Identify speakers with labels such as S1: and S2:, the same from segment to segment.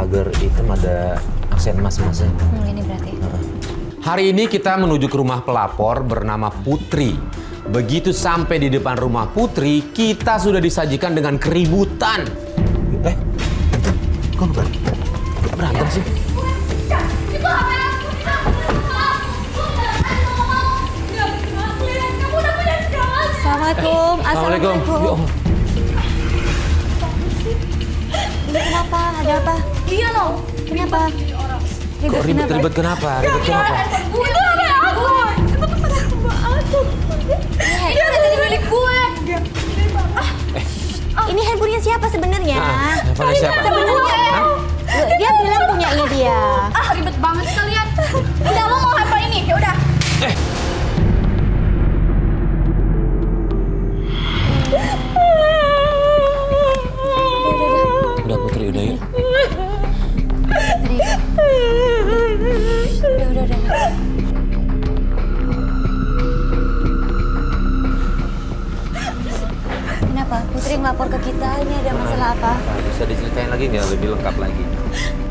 S1: pagar hitam ada aksen emas-emasnya.
S2: Ini berarti.
S1: Hari ini kita menuju ke rumah pelapor bernama Putri. Begitu sampai di depan rumah Putri, kita sudah disajikan dengan keributan. Kok berantem sih?
S2: Assalamualaikum.
S1: Assalamualaikum. Ya Allah.
S2: Ini kenapa? Ada apa?
S3: Iya loh.
S2: Kenapa?
S1: Kok ribet-ribet kenapa? Ribet kenapa?
S3: Itu HP aku. Itu teman aku. Dia ada di milik gue.
S2: Ini handphonenya siapa sebenarnya?
S1: Handphone siapa?
S2: Sebenarnya dia bilang punyanya dia.
S3: Ribet banget sih kalian. Udah lo mau apa ini? Ya udah.
S1: Udah Putri, udah yuk.
S2: Udah. Kenapa? Putri ngelapor ke kita, ini ada masalah apa?
S1: Bisa diceritain lagi nggak lebih lengkap lagi?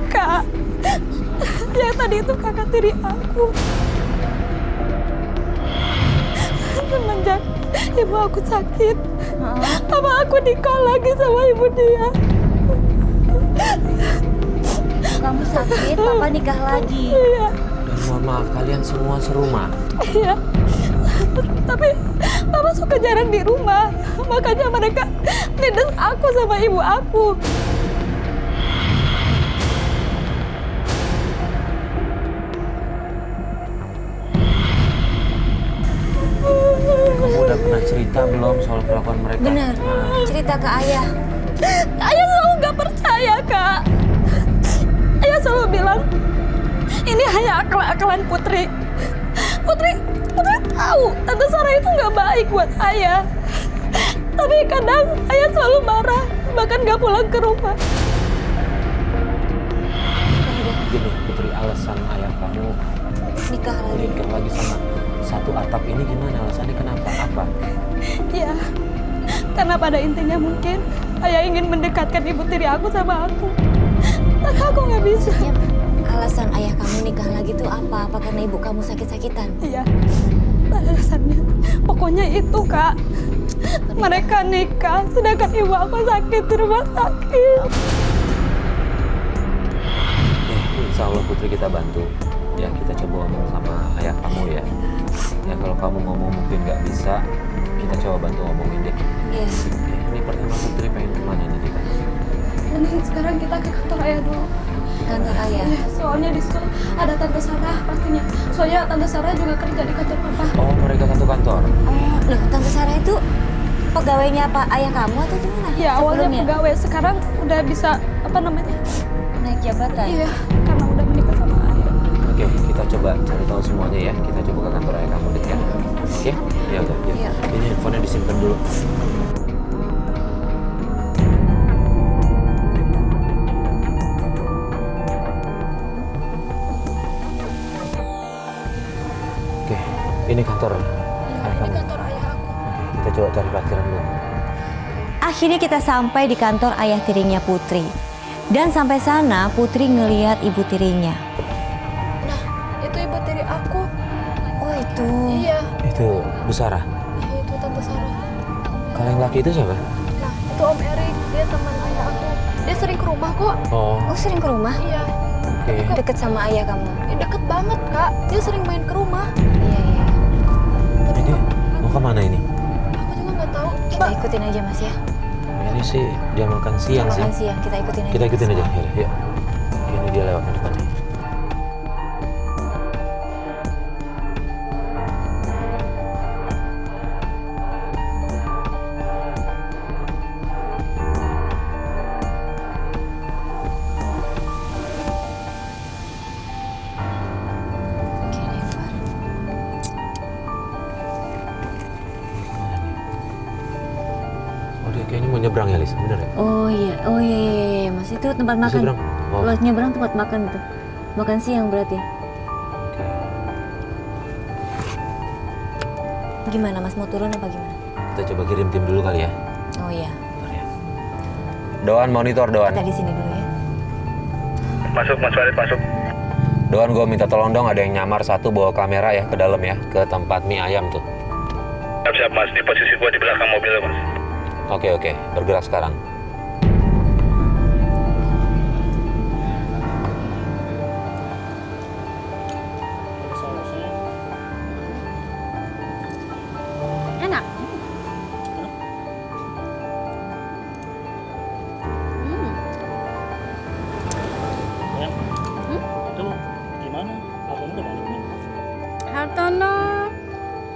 S3: Kak, yang tadi itu kakak tiri aku. Semenjak ibu aku sakit, apa aku nikah lagi sama ibu dia.
S2: Kamu sakit, papa nikah lagi.
S3: Iya,
S1: Dan mohon maaf, kalian semua serumah.
S3: iya. Tapi papa suka jarang di rumah, makanya mereka nindas aku sama ibu aku.
S1: Kamu udah pernah cerita belum soal kelakuan mereka?
S2: Benar, cerita ke ayah.
S3: Ayah selalu nggak percaya, Kak. Ayah selalu bilang, ini hanya akal-akalan Putri. Putri tahu Tante Sarah itu nggak baik buat ayah. Tapi kadang ayah selalu marah, bahkan nggak pulang ke rumah.
S1: Gini, Putri, alasan ayah kamu
S2: Nikah lagi.
S1: nikah lagi sama satu atap ini gimana? Alasannya kenapa? Apa?
S3: Ya, karena pada intinya mungkin ayah ingin mendekatkan ibu tiri aku sama aku. Tapi aku nggak bisa.
S2: Ya, alasan ayah kamu nikah lagi tuh apa? Apa karena ibu kamu sakit-sakitan?
S3: Iya, alasannya. Pokoknya itu, Kak. Mereka nikah, sedangkan ibu aku sakit di rumah sakit.
S1: Insya Allah Putri kita bantu. Ya kita coba ngomong sama ayah kamu ya. Ya kalau kamu ngomong mungkin nggak bisa, kita coba bantu ngomongin deh.
S2: Iya.
S1: Ini pertama Putri pengen kemana nih kita?
S3: Ini sekarang kita ke kantor ayah dulu.
S2: Kantor ayah.
S3: Soalnya di situ ada Tante Sarah pastinya. Soalnya Tante Sarah juga kerja di kantor papa.
S1: Oh mereka satu kantor.
S2: Oh, loh, Tante Sarah itu pegawainya apa ayah kamu atau gimana?
S3: Ya awalnya
S2: Sebelumnya?
S3: pegawai, sekarang udah bisa apa namanya?
S2: Naik jabatan.
S3: Iya, karena udah menikah sama ayah.
S1: Oke, kita coba cari tahu semuanya ya. Kita coba ke kantor ayah kamu deh ya. Oke? Ya udah. Ya.
S2: Iya.
S1: Ini handphonenya disimpan dulu. Oke, ini kantor ayah kamu.
S3: Kantor ayah aku.
S1: Kita coba cari parkiran dulu.
S2: Akhirnya kita sampai di kantor ayah tirinya Putri. Dan sampai sana Putri ngeliat ibu tirinya.
S3: Nah, itu ibu tiri aku.
S2: Oh itu.
S3: Iya,
S1: Itu Bu Sarah.
S3: itu Tante Sarah.
S1: Kalau yang laki itu siapa?
S3: Nah, itu Om Erik, dia teman ayah aku. Dia sering ke rumah kok.
S1: Oh,
S2: Oh sering ke rumah?
S3: Iya,
S1: oke.
S2: Deket sama ayah kamu?
S3: deket banget, Kak. Dia sering main ke rumah.
S2: Iya.
S1: Jadi dia mau kemana ini?
S3: Aku juga nggak tahu.
S2: Kita
S3: Mbak,
S2: ikutin aja mas ya.
S1: Ini sih dia makan siang sih.
S2: Makan siang, kita ikutin aja.
S1: Kita
S2: Mas.
S1: ikutin aja. Yuk. Ini dia lewat di depan.
S2: Oke, lempar.
S1: Oh dia kayaknya mau nyebrang ya Lis, bener ya?
S2: Oh iya, mas itu tempat makan.
S1: Nyebrang. Oh.
S2: Lo nyebrang tempat makan itu. Makan siang berarti.
S1: Oke.
S2: Gimana mas, mau turun apa gimana?
S1: Kita coba kirim tim dulu kali ya.
S2: Oh iya,
S1: Bentar ya. Doan, monitor Doan.
S2: kita di sini dulu ya.
S4: Masuk, Mas Farid, masuk.
S1: Doan, gue minta tolong dong, ada yang nyamar satu bawa kamera ya ke dalam ya, ke tempat mie ayam tuh.
S4: Siap, Mas. Di posisi gua di belakang mobil, Mas.
S1: Oke, bergerak sekarang.
S3: Enak.
S5: Ya. Itu gimana? Abang udah balik nih.
S6: Hartono,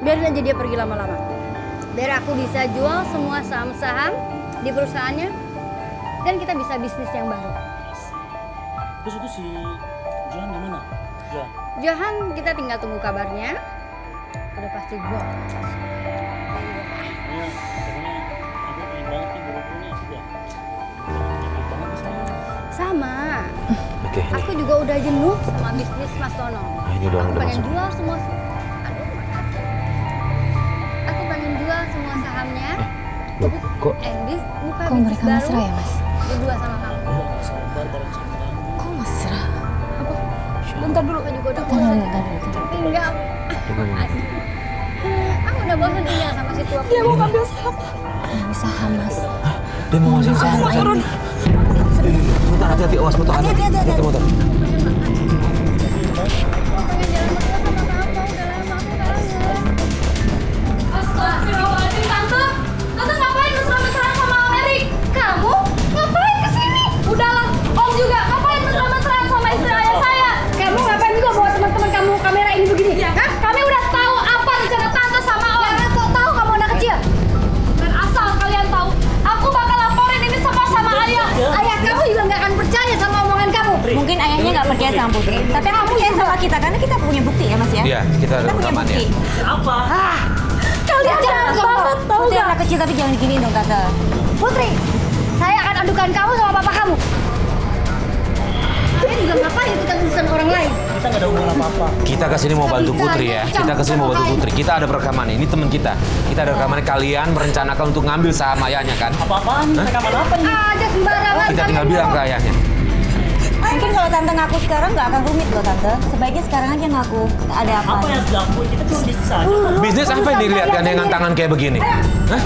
S6: biarin aja dia pergi lama-lama. Biar aku bisa jual semua saham-saham di perusahaannya dan kita bisa bisnis yang baru.
S5: Terus itu si Johan gimana? Johan.
S6: Johan, kita tinggal tunggu kabarnya. Udah pasti gua.
S5: Iya, pokoknya aku pengen banget nih buru-buru nih sudah. Enak banget nih saya.
S6: Sama.
S1: Oke, nih.
S6: Aku juga udah jenuh sama bisnis Mas Tono.
S1: Nah, ini doang
S6: Aku
S1: udah
S6: pengen
S1: masuk.
S6: jual semua. Aduh, makasih. Aku pengen jual semua sahamnya.
S1: Loh, kok
S6: Endis buka
S2: Kok
S6: bisnis
S2: mereka
S6: baru.
S2: mesra ya, Mas?
S6: Berdua sama kamu.
S5: Udah gak sabar bareng sama kamu.
S2: Kok mesra?
S6: Bentar dulu, aku juga udah
S2: Tunggu,
S6: bosan.
S2: tunggu.
S6: Tinggal. Aku udah bosan tinggal sama si tua.
S3: Dia mau ngambil saham.
S2: Ini saham, Mas.
S1: dia mau ngasih saham?
S2: Saham ayam.
S1: Motor, hati-hati, awas motor. Hati-hati motor.
S3: Astagfirullahaladzim, Tante. Tante ngapain mesra-mesraan sama Mary? Kamu ngapain kesini? Udahlah, Om juga ngapain mesra-mesraan sama istri ayah saya?
S6: Kamu ngapain juga bawa teman-teman kamu kamera ini begini?
S3: Ya kan? Kami udah tahu apa rencana Tante sama Om.
S6: Jangan sok tahu kamu anak kecil.
S3: Dan asal kalian tahu, aku bakal laporin ini semua sama ayah.
S6: Ayah kamu juga nggak akan percaya sama omongan kamu.
S2: Mungkin ayahnya nggak percaya sama Putri, tapi kamu percaya sama kita karena kita punya bukti ya, Mas ya.
S1: Iya, kita ada
S2: punya
S1: rekaman ya.
S2: bukti.
S5: Siapa?
S3: Kalian jahat banget, tau
S2: Putri
S3: gak?
S2: anak kecil tapi jangan diginiin dong, Tante.
S6: Putri, saya akan adukan kamu sama papa kamu. Kalian juga ngapain ikut urusan orang lain?
S5: Kita nggak ada hubungan apa-apa.
S1: Kita kesini mau bantu Putri ya. Kita kesini mau bantu Putri. Kita ada rekaman ini teman kita. Kita ada rekaman kalian merencanakan untuk ngambil saham ayahnya kan?
S5: Apa-apaan? Rekaman apa ini?
S6: Aja sembarangan.
S1: Kita tinggal bilang ke ayahnya.
S2: Mungkin kalau Tante ngaku sekarang nggak akan rumit loh, Tante. Sebaiknya sekarang aja ngaku ada apa.
S5: Apa yang harus dilakuin? Kita cuma bisnis aja.
S1: Bisnis apa yang dilihat gandengan tangan kayak begini? Hah?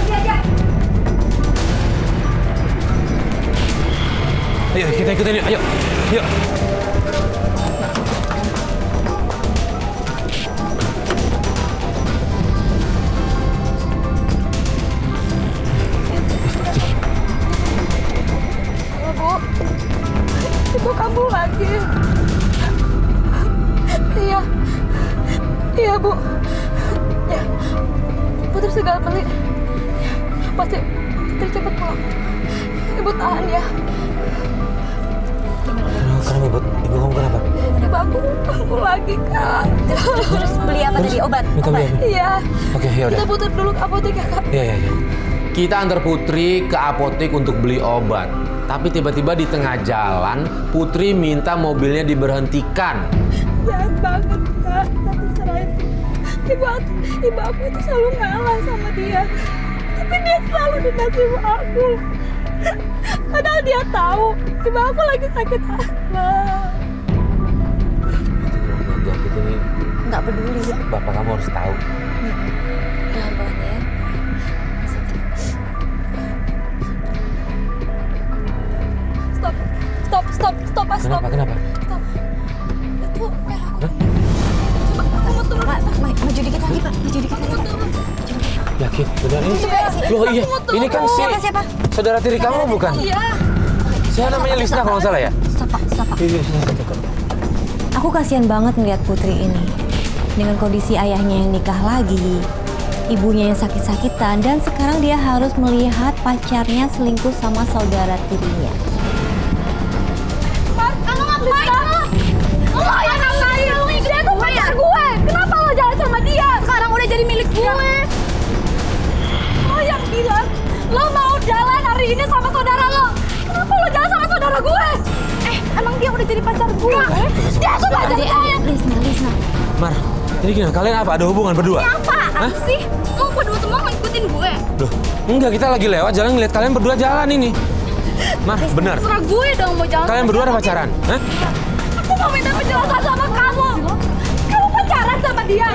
S1: Ayo kita ikutin yuk. Ayo. Yuk.
S3: Bu, ibu kamu lagi. Iya, iya Bu. Ya, Putri segala beli. Pasti Putri cepat pulang. Ibu tahan ya.
S1: Kenapa, Bud? Ibu kamu kenapa?
S3: Ibu aku lagi Kak.
S2: Terus beli apa tadi? Obat.
S1: Minta beli apa?
S3: Iya.
S1: Oke, ya udah.
S3: Kita putar dulu ke apotek ya Kak.
S1: Iya. Kita antar Putri ke apotek untuk beli obat. Tapi tiba-tiba di tengah jalan, Putri minta mobilnya diberhentikan.
S3: Jahat banget Kak. Tapi selain ibu aku itu selalu ngalah sama dia. Tapi dia selalu dinasih aku. Padahal dia tahu ibu aku lagi sakit asma.
S1: Jangkit ini
S2: Nggak peduli.
S1: bapak kamu harus tahu.
S2: Pelan-pelan ya.
S3: Stop, Mas, stop.
S1: Kenapa?
S3: Stop. Itu merah aku. Coba kamu turun.
S2: Maju dikit lagi, Pak. Maju dikit lagi, Pak.
S1: Yakin? Benar ini? Loh iya, ini kan si
S2: Siapa, siapa?
S1: saudara tiri kamu bukan?
S3: Iya.
S1: Saya namanya Lisna kalau nggak salah ya?
S2: Stop, Pak. Stop, Pak.
S1: Iya.
S2: Aku kasihan banget melihat Putri ini. Dengan kondisi ayahnya yang nikah lagi, ibunya yang sakit-sakitan, dan sekarang dia harus melihat pacarnya selingkuh sama saudara tirinya.
S3: Mas, kamu ngapain lo? Lo yang ngapain? Dia tuh pacar gue. Kenapa lo jalan sama dia? Sekarang udah jadi milik gue. Lo yang bilang lo mau jalan hari ini sama saudara lo. Kenapa lo jalan sama saudara gue? Emang dia udah jadi pacar gue? Dia tuh pacar saya.
S2: Lisna.
S1: Mar, ini gimana? Kalian apa? Ada hubungan berdua?
S3: Apaan sih? Lo berdua semua ngikutin gue.
S1: Loh, enggak, kita lagi lewat jalan ngeliat kalian berdua jalan ini. Mar, benar.
S3: Terserah gue dong mau jalan.
S1: Kalian berdua ada pacaran? Hah?
S3: mau minta penjelasan sama kamu. Kamu pacaran sama dia.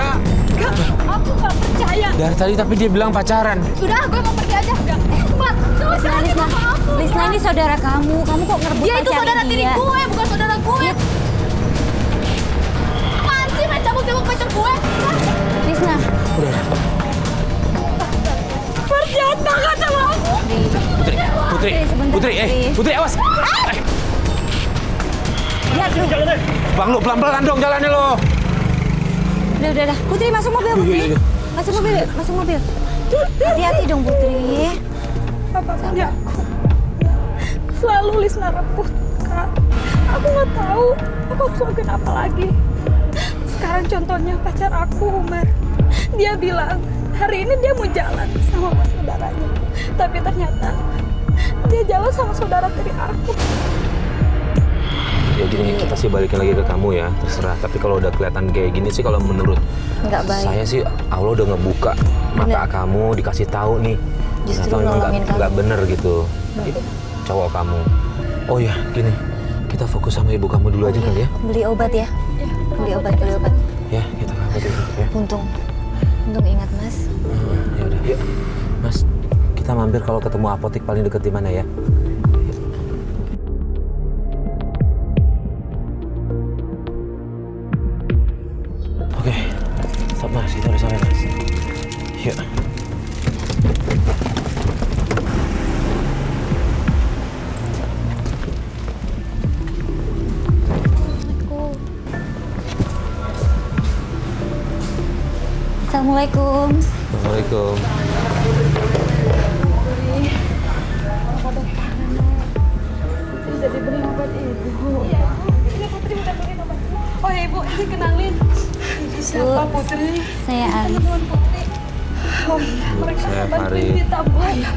S3: Enggak, aku nggak percaya.
S1: Dari tadi tapi dia bilang pacaran.
S3: Udah, gue mau pergi aja. Enggak. Mat, kamu jangan
S2: Lisna,
S3: sama aku.
S2: Lisna ini saudara kamu. Kamu kok ngerebut
S3: Dia itu
S2: pacarnya
S3: saudara tiri
S2: dia?
S3: gue, bukan saudara gue. Apaan sih main cabut-cabut pacar gue?
S2: Lisna,
S1: Udah.
S3: Jahat banget sama aku.
S1: Putri, Putri awas.
S2: lihat lu.
S1: Bang, lu pelan-pelan dong jalannya lo.
S2: Udah. Putri masuk mobil, Putri.
S1: Iya.
S2: Masuk mobil. Hati-hati dong, Putri.
S3: Apapun aku selalu Lisna rebut, Kak. Aku nggak tahu aku harus lakuin apa lagi. Sekarang contohnya pacar aku, Umar. Dia bilang hari ini dia mau jalan sama saudaranya, tapi ternyata dia jalan sama saudara tiri aku.
S1: Ya gini, kita sih balikin lagi ke kamu ya, terserah. Tapi kalau udah kelihatan kayak gini sih, kalau menurut
S2: Nggak baik.
S1: saya sih Allah udah ngebuka mata kamu, dikasih tahu nih.
S2: Justru
S1: ternyata memang
S2: nolongin kamu.
S1: nggak bener gitu. Cowok kamu. Oh ya, gini, kita fokus sama ibu kamu dulu aja kali ya.
S2: Beli obat ya. Beli obat.
S1: Ya, kita kabur dulu ya.
S2: Untung ingat, Mas.
S1: Ya udah, yuk. Mas, kita mampir kalau ketemu apotek paling deket di mana ya? Oke, stop Mas, kita udah sampai Mas. Yuk.
S2: Assalamualaikum.
S1: Assalamualaikum.
S3: Bisa dibeli obat ibu. Iya, Putri udah beli obat. Oh ya ibu, ini kenalin. Ini siapa Putri?
S2: Saya Ali.
S3: Teman Putri. Oh iya, mereka
S1: Saya
S3: bantuin
S1: Farid.
S3: kita, Bu. Iya,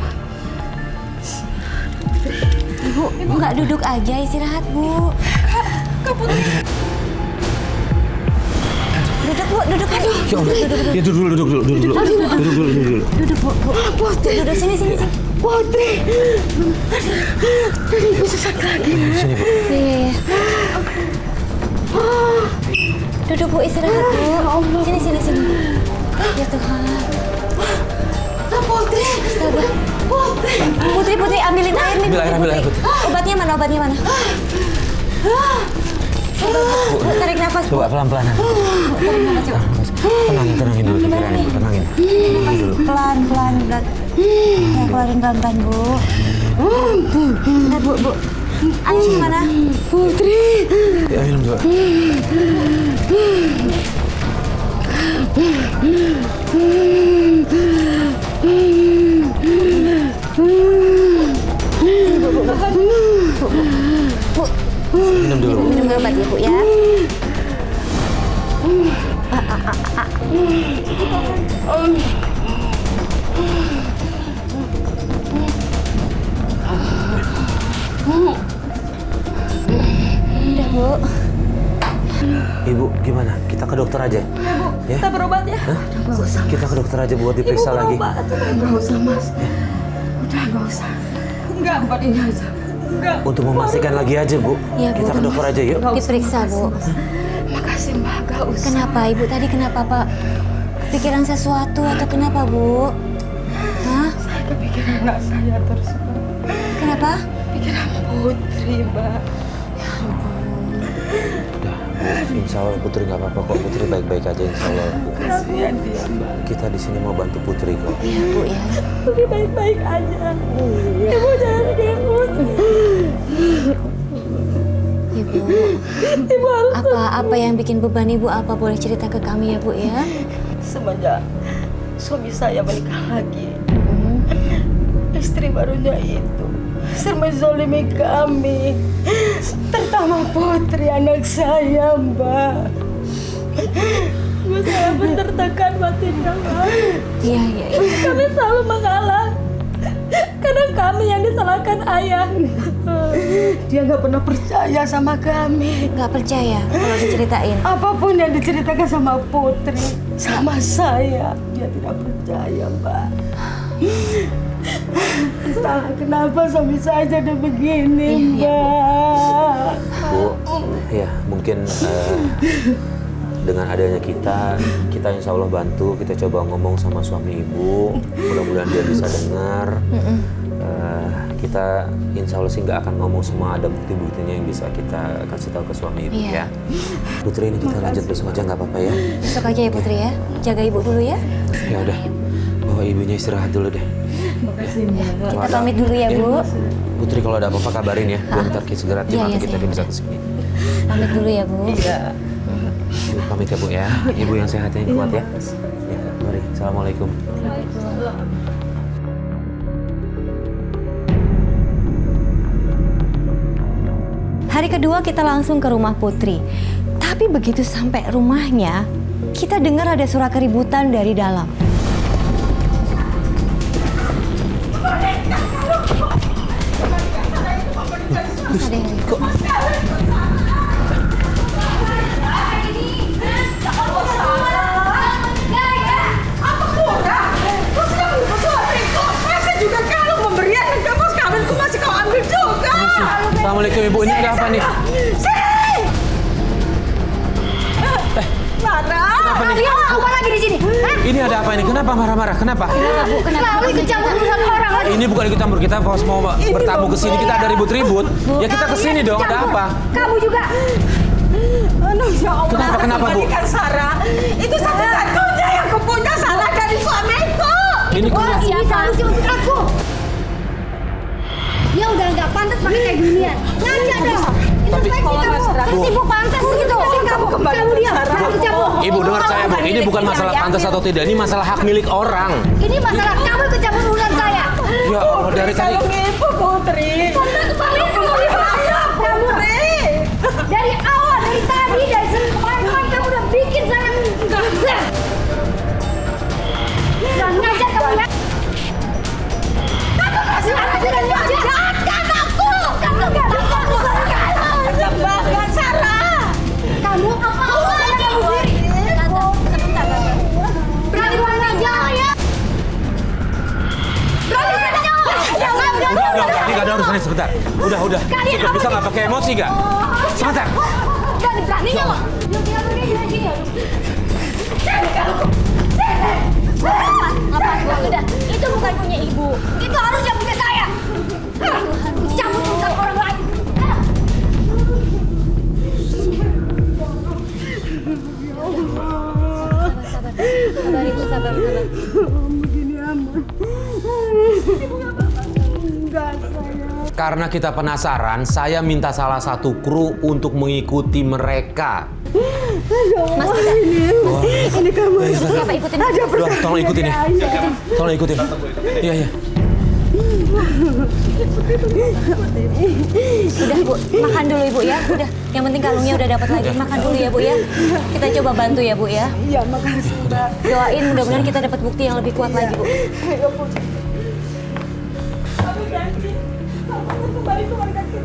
S2: Ibu, nggak duduk aja, istirahat, Bu.
S3: Kak Putri.
S2: Duduk, Bu. Duduk aja.
S1: Ya udah, ya duduk dulu.
S2: Duduk, Bu. Duduk sini.
S3: Putri. Ibu sesak lagi.
S1: Sini Bu.
S2: Iya. Duduk, Bu, istirahat, Bu. Sini. Ya Tuhan.
S3: Putri.
S2: Astaga. Putri, ambilin air nih.
S1: Ambil air, Putri.
S2: Obatnya mana? Coba, Bu, tarik nafas, Bu.
S1: Coba pelan-pelan.
S2: Bu, tarik nafas, coba.
S1: Tenangin dulu
S2: Gimana
S1: pikirannya,
S2: nih?
S1: Bu. Tenangin.
S2: Nafas pelan. Ya, keluarin pelan-pelan, Bu. Bentar, Bu. Ayo mana?
S3: Putri.
S1: Ya, minum coba.
S2: Bu,
S1: Minum dulu.
S2: minum obat ya, Bu, ya. Udah, Bu.
S1: Ibu, gimana? Kita ke dokter aja? Ya?
S3: Kita berobat ya.
S1: Hah? Kita ke dokter aja buat diperiksa lagi.
S3: Nggak usah, Mas. Udah, nggak usah. Enggak, Pak. Ini aja. Enggak.
S1: Untuk memastikan lagi aja, Bu.
S2: Iya, Bu.
S1: Kita ke dokter aja yuk.
S2: Diperiksa, Bu.
S3: Makasih, Mbak. Nggak usah.
S2: Kenapa? Ibu tadi kenapa, Pak? Pikiran sesuatu atau kenapa, Bu? Hah?
S3: Saya kepikiran anak saya terus, Mbak.
S2: Kenapa?
S3: Pikiran Putri, Mbak.
S1: Udah, Bu. Insya Allah Putri nggak apa-apa kok. Putri baik-baik aja, Insya Allah.
S3: Kasihan dia, Mbak.
S1: Kita di sini mau bantu Putri kok.
S2: Iya, Bu, ya.
S3: Putri baik-baik aja. Ibu jangan mikirin Putri.
S2: Ibu,
S3: Ibu harus
S2: apa yang bikin beban Ibu? Apa boleh cerita ke kami ya, Bu, ya?
S7: Semenjak suami saya menikah lagi, istri barunya itu sering menzolimi kami, terutama Putri anak saya, Mbak.
S3: ibu saya tertekan batinnya, Mbak.
S2: Iya.
S3: Kami selalu mengalah. Karena kami yang disalahkan ayah.
S7: Dia nggak pernah percaya sama kami.
S2: Nggak percaya kalau diceritain.
S7: Apapun yang diceritakan sama Putri, sama saya, dia tidak percaya, Mbak. Entah kenapa suami saya jadi begini,
S2: Iya,
S7: Mbak.
S1: Bu, Ya, mungkin dengan adanya kita insya Allah bantu. Kita coba ngomong sama suami ibu, mudah-mudahan dia bisa dengar. Kita insya Allah sih nggak akan ngomong semua, ada bukti-buktinya yang bisa kita kasih tahu ke suami ibu ya. Putri, ini kita lanjut besok aja nggak apa-apa ya?
S2: Besok aja ya Putri ya. Jaga ibu dulu ya.
S1: Ya udah, bawa ibunya istirahat dulu deh.
S7: Makasih Mbak.
S2: Kita pamit dulu ya Bu.
S1: Putri kalau ada apa-apa kabarin ya. Biar ntar segera tim
S2: Iya,
S1: atau kita
S2: sayang.
S1: bisa kesini.
S2: Pamit dulu ya Bu.
S7: Iya.
S1: Ibu pamit ya Bu ya. Ibu yang sehat yang kuat ya. Ya, mari. Assalamualaikum.
S2: Hari kedua kita langsung ke rumah Putri. Tapi begitu sampai rumahnya, kita dengar ada suara keributan dari dalam. Terus ada yang ribut.
S1: Assalamualaikum Ibu, ini ada apa nih? Kenapa nih?
S6: Apa lagi di sini? Hah?
S1: Ini ada apa ini? Kenapa marah-marah? Kenapa?
S6: Selalu ikut campur urusan orang lagi.
S1: Ini bukan ikut campur, kita pas mau bertamu ke sini kita ada ribut-ribut. Ya kita ke sini dong, ada apa?
S6: Kamu juga.
S7: Aduh, ya Allah.
S1: Kenapa, Bu?
S7: Kan Sarah, itu satu-satunya yang kupunya salah dari suamiku.
S1: Ini
S6: Oh, ini seharusnya untuk aku. Dia udah nggak pantas pakai kayak ginian. Ngaca dong. Itu baik sih kamu. Terus ibu pantas begitu. Kamu diam. Kamu ikut campur.
S1: Ibu dengar saya Bu, ini bukan masalah pantas atau tidak, ini masalah hak milik orang.
S6: Ini masalah kamu ikut campur urusan saya.
S1: Ya Allah, dari tadi.
S7: Kalau ibu Putri.
S6: Kamu dari awal, dari tadi, dari semuanya kamu udah bikin saya nggak ngajar kamu ya. Kamu kasih anak dan jahatkan aku. Kamu nggak bisa
S7: Jangan Sarah.
S6: kamu apa urusannya kamu sendiri? Berani berani aja ya. Berani berani aja.
S1: Udah, ini gak ada urusannya sebentar. Udah. Cukup, bisa nggak pakai emosi nggak? Sebentar.
S6: Berani beraninya lo. Lepas udah. Itu bukan punya ibu. Itu harusnya punya saya. Campur urusan orang lain. Sabar ibu, sabar.
S1: Karena kita penasaran, saya minta salah satu kru untuk mengikuti mereka.
S2: Mas kita.
S7: Ini kamu.
S2: Bapak ikutin.
S1: Tolong ikutin ya. Tolong ikutin. Iya.
S2: Udah Bu, makan dulu Ibu ya. Udah, yang penting kalungnya udah dapat lagi. Makan dulu ya Bu ya. Kita coba bantu ya Bu ya.
S7: Iya, makasih Mbak.
S2: Doain mudah-mudahan kita dapat bukti yang lebih kuat lagi Bu.
S7: Ayo Putri. Kami janji. Kamu kembali ke warga kita.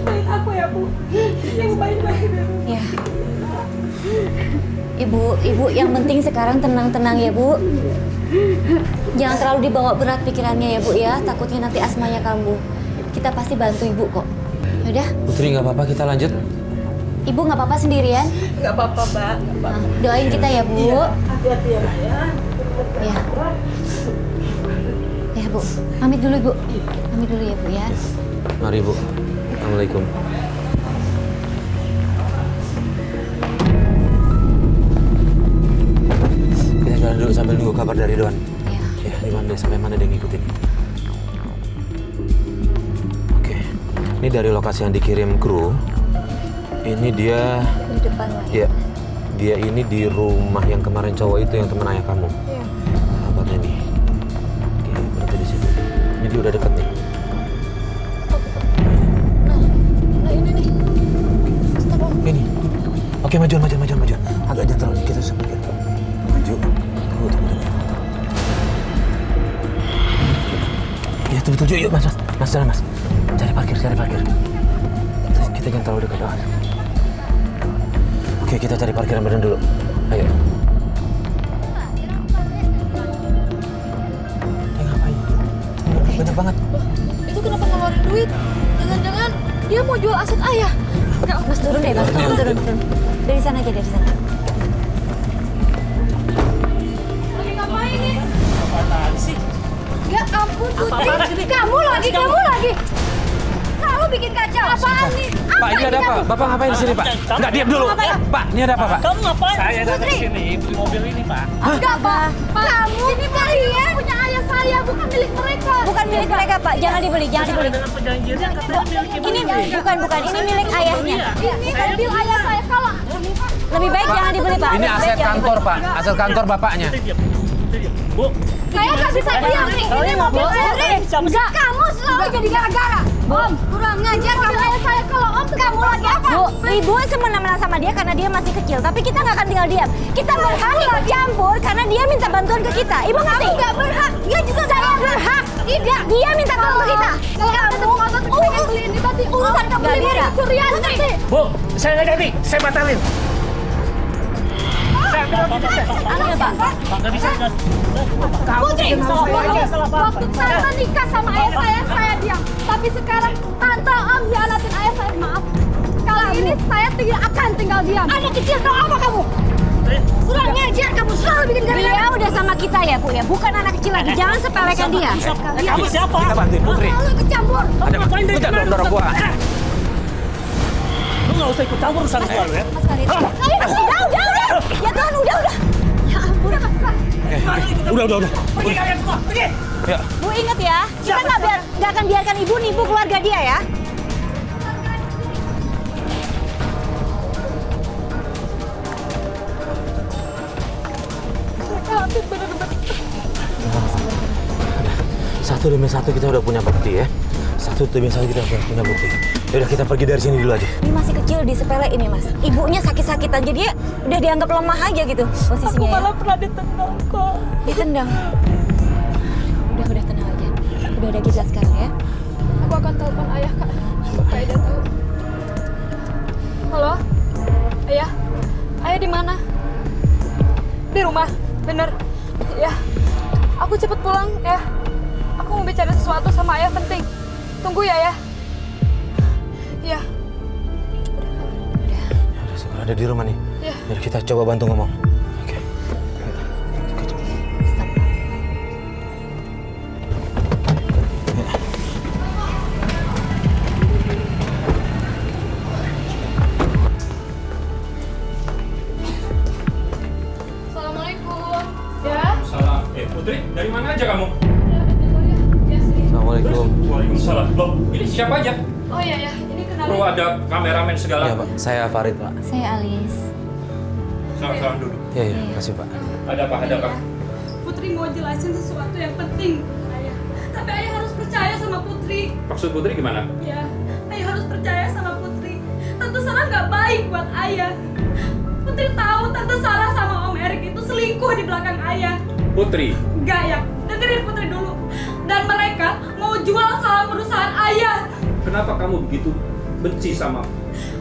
S7: Baik aku ya Bu. Ibu baik-baik ya Bu.
S2: Ya. Ibu yang penting sekarang tenang-tenang ya Bu. Jangan terlalu dibawa berat pikirannya ya Bu ya. Takutnya nanti asmanya kambuh. Kita pasti bantu Ibu kok. Yaudah,
S1: Putri nggak apa-apa, kita lanjut.
S2: Ibu nggak apa-apa sendirian.
S7: Nggak apa-apa Mbak. Nggak apa-apa.
S2: Nah, doain kita ya Bu.
S7: Hati-hati ya Mbak ya.
S2: Ya. Ya Bu, pamit dulu Bu. Pamit dulu ya Bu ya.
S1: Mari Bu. Assalamualaikum. Kita jalan dulu sambil nunggu kabar dari Doan.
S2: Ya.
S1: Ya, di mana sampai mana dia ngikutin. Oke. Ini dari lokasi yang dikirim kru. Ini dia,
S2: Di depan lah.
S1: ya, dia ini di rumah yang kemarin cowok itu yang teman ayah kamu.
S2: Iya.
S1: Sahabatnya nih. Oke, berarti di situ. Ini dia udah deket nih.
S2: Nah ini nih.
S1: Ini. Oke, majuan. Agak jangan terlalu dikit sampai kita. Maju. Tunggu. Ya, tuju yuk, Mas. Mas, jalan, Mas. Cari parkir. Terus kita jangan terlalu dekat. Oke, kita cari parkiran badan dulu. Ayo. Ngapain? Banyak banget.
S3: Itu kenapa ngeluarin duit? Jangan-jangan dia mau mau jual aset ayah.
S2: Mas turun deh, Mas. Turun. Dari sana aja, dari sana.
S3: Lagi ngapain nih?
S5: Apaan sih?
S6: Ya ampun Putri,
S5: Apaan sih?
S6: kamu lagi. Selalu bikin kacau. Apaan nih?
S1: Pak, ini ada apa? Bapak ngapain di sini, Pak? Enggak, diam dulu. Pak, ini ada apa, Pak?
S5: Kamu ngapain? Saya datang
S6: Putri.
S5: ke sini beli mobil ini, Pak.
S6: Enggak, Pak. Kamu ini kalian punya ayah saya, bukan milik mereka.
S2: Bukan milik mereka, Pak. Jangan dibeli.
S5: Dengan perjanjiannya katanya milik ibu.
S2: Ini bukan. Ini milik ayahnya.
S6: Ini mobil ayah saya. Kalau
S2: Lebih baik jangan dibeli, Pak.
S1: Ini
S2: Lebih baik
S1: aset
S2: jangan
S1: kantor,
S2: dibeli.
S1: Pak. Aset kantor bapaknya.
S5: Diam. Bu,
S6: saya nggak bisa diam nih, ini mobil saya. Enggak, kamu selalu jadi gara-gara. Om, kurang ngajar kamu. Saya kalau Om kamu lagi apa?
S2: Bu, ibu semena-mena sama dia karena dia masih kecil. Tapi kita nggak akan tinggal diam. Kita berhak ikut campur karena dia minta bantuan ke kita. Ibu ngerti?
S6: Kamu nggak berhak. Dia juga saya berhak. Tidak.
S2: Dia minta tolong ke kita.
S6: Kalau kamu pengen beli ini berarti urusan kamu
S2: nggak
S6: beli
S2: bisa.
S6: curian nanti.
S5: Bu, saya nggak jadi. Saya batalin. Saya bilang tidak bisa.
S2: Anaknya, Pak.
S5: Pak, nggak bisa.
S6: Putri,
S5: salah paham.
S6: waktu tante nikah sama ayah saya diam. Tapi sekarang tante Om hianatin ayah saya, maaf. Kali ini saya tidak akan tinggal diam. Anak kecil tau apa kamu? Kurang ngajar, kamu selalu bikin gara-gara.
S2: Dia udah sama kita ya, Bu ya. Bukan anak kecil lagi. Jangan sepelekan dia.
S5: Kamu siapa?
S1: Kita bantuin Putri.
S6: Selalu ikut campur.
S1: Ada
S5: ngapain dari
S1: Lu jangan
S5: kemarin
S1: dorong gua.
S5: Lu nggak usah ikut campur urusan gua lu ya.
S2: Mas Karin. Udah. Ya Tuhan, udah. Ya ampun.
S5: Udah. Pergi kalian semua, pergi.
S1: Ya.
S2: Bu inget ya, kita nggak akan biarkan ibu nipu keluarga dia ya.
S1: Satu demi satu kita udah punya bukti ya. Satu demi satu kita udah punya bukti. Yaudah kita pergi dari sini dulu aja.
S2: Ini masih kecil di sepele ini Mas. Ibunya sakit-sakitan jadi udah dianggap lemah aja gitu posisinya.
S3: Aku malah
S2: Ya.
S3: pernah ditendang kok.
S2: Ditendang. Udah tenang aja. Udah ada kita sekarang ya.
S3: Aku akan telepon ayah kak supaya dia tahu. Halo, ayah. Ayah di mana? Di rumah, bener. Ya, aku cepet pulang ya. Aku mau bicara sesuatu sama ayah penting. Tunggu ya, ya. Ya,
S1: Udah sekarang ada di rumah nih.
S3: ya.
S1: Yaudah kita coba bantu ngomong. Oke.
S3: Assalamualaikum. Ya.
S8: Salam. Putri, dari mana aja kamu?
S1: Assalamualaikum.
S8: Waalaikumsalam. Loh, ini siapa aja?
S3: Oh iya ya, ini kenalin.
S8: Perlu ada kameramen segala.
S1: Iya Pak, saya Farid Pak.
S2: Saya Alis.
S8: Salam dulu.
S1: Iya, makasih Pak.
S8: Ada apa? Ada apa?
S3: Putri mau jelasin sesuatu yang penting, ayah. Tapi ayah harus percaya sama Putri.
S8: Maksud Putri gimana?
S3: Ya, ayah harus percaya sama Putri. Tante Sarah nggak baik buat ayah. Putri tahu Tante Sarah sama Om Erik itu selingkuh di belakang ayah.
S8: Putri,
S3: Enggak ya, dengerin Putri dulu. Dan mereka mau jual saham perusahaan ayah.
S8: kenapa kamu begitu benci sama